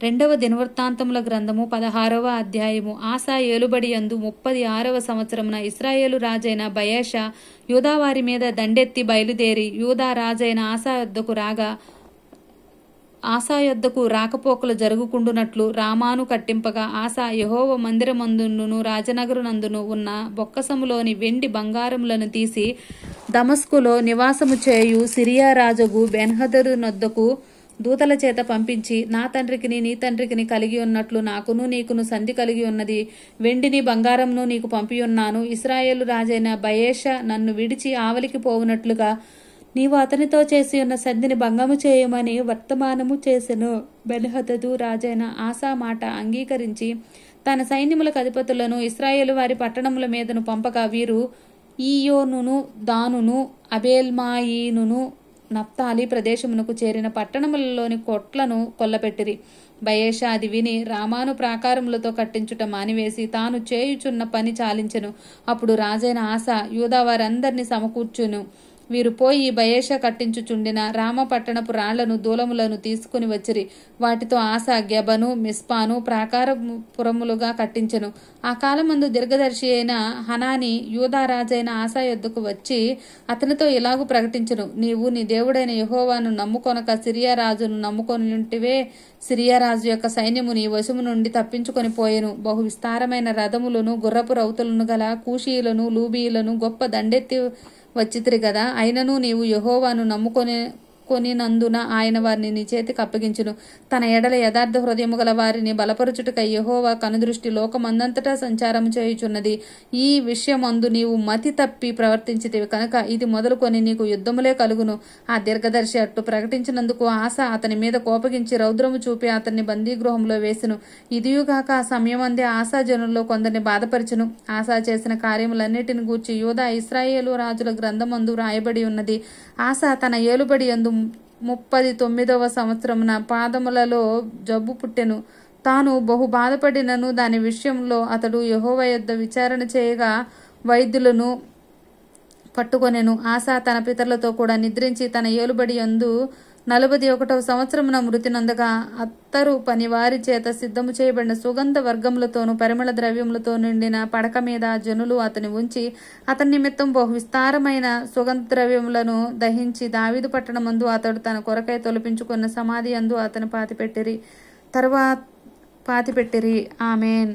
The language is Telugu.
రెండవ దినవృత్తాంతముల గ్రంథము 16వ అధ్యాయము. ఆసా ఏలుబడి యందు 36వ సంవత్సరమున ఇశ్రాయేలు రాజైన బయెషా యూదావారి మీద దండెత్తి బయలుదేరి యూదా రాజైన ఆసా యొద్దకు రాగా, ఆసా యొద్దకు రాకపోకలు జరుగుకుండునట్లు రామాను కట్టింపగా, ఆసా యెహోవా మందిరమందును రాజనగరునందును ఉన్న బొక్కసములోని వెండి బంగారములను తీసి దమస్కులో నివాసము చేయు సిరియా రాజగు బెన్హదదునొద్దకు దూతల చేత పంపించి, నా తండ్రికిని నీ తండ్రికిని కలిగి ఉన్నట్లు నాకును నీకును సంధి కలిగి ఉన్నది. వెండిని బంగారంను నీకు పంపియున్నాను. ఇశ్రాయేలు రాజైన బయెషా నన్ను విడిచి ఆవలికి పోవునట్లుగా నీవు అతనితో చేసి ఉన్న సంధిని భంగము చేయమని వర్తమానము చేసెను. బెన్హదదు రాజైన ఆసా మాట అంగీకరించి తన సైన్యములకు అధిపతులను ఇశ్రాయేలు వారి పట్టణముల మీదను పంపగా, వీరు ఈయోనును దానును అబేల్మాయీనును నప్తాలి ప్రదేశమునకు చేరిన పట్టణములలోని కొట్లను కొల్లపెట్టిరి. బయెషా అది విని రామాను ప్రాకారములతో కట్టించుట మానివేసి తాను చేయుచున్న పని చాలించెను. అప్పుడు రాజైన ఆసా యూదా వారందరినీ సమకూర్చును. వీరు పోయి బయెషా కట్టించుచుండిన రామ పట్టణపు రాళ్లను దూలములను తీసుకుని వచ్చిరి. వాటితో ఆసా గెబను మిస్పాను ప్రాకారపురములుగా కట్టించెను. ఆ కాలమందు దీర్ఘదర్శి అయిన హనాని యూదా రాజైన ఆసా యొద్దకు వచ్చి అతనితో ఇలాగు ప్రకటించెను, నీవు నీ దేవుడైన యెహోవాను నమ్ముకొనక సిరియా రాజును నమ్ముకొనియుంటివే. సిరియా రాజు యొక్క సైన్యము నీ వశము నుండి తప్పించుకొని పోయెను. బహు విస్తారమైన రథములను గుర్రపు రౌతులను గల కూషీయులను లూబీయులను గొప్ప దండెత్తి వచ్చితిరి గదా. అయినను నీవు యెహోవాను నమ్ముకొనినందున ఆయన వారిని నీ చేతికి అప్పగించును. తన ఎడల యథార్థ హృదయము గల వారిని బలపరుచుటకై యెహోవా కనుదృష్టి లోకమందంతటా సంచారం చేయుచున్నది. ఈ విషయమందు నీవు మతి తప్పి ప్రవర్తించితివి కనుక ఇది మొదలుకొని నీకు యుద్ధములే కలుగును. ఆ దీర్ఘదర్శి అట్టు ప్రకటించినందుకు ఆసా అతని మీద కోపగించి రౌద్రము చూపి అతన్ని బందీగృహంలో వేసెను. ఇదియుగాక ఆ సమయమందే ఆసా జనుల్లో కొందరిని బాధపరచును. ఆసా చేసిన కార్యములన్నిటిని గూర్చి యూదా ఇశ్రాయేలు రాజుల గ్రంథమందు రాయబడి ఉన్నది. ఆసా తన ఏలుబడి యందు 39వ సంవత్సరమున పాదములలో జబ్బు పుట్టెను. తాను బహు బాధపడినను దాని విషయంలో అతడు యెహోవా యొద్ద విచారణ చేయగా వైద్యులను పట్టుకొనెను. ఆసా తన పితరులతో కూడా నిద్రించి తన ఏలుబడి యందు 41వ సంవత్సరమున మృతి నొందగా, అత్తరు పనివారి చేత సిద్ధము చేయబడిన సుగంధ వర్గములతోనూ పరిమళ ద్రవ్యములతో నిండిన పడక మీద జనులు అతని ఉంచి అతని నిమిత్తం బహు విస్తారమైన సుగంధ ద్రవ్యములను దహించి దావీదు పట్టణమందు అతడు తన కొరకై తొలిపించుకున్న సమాధి యందు అతను పాతిపెట్టిరి. ఆమేన్.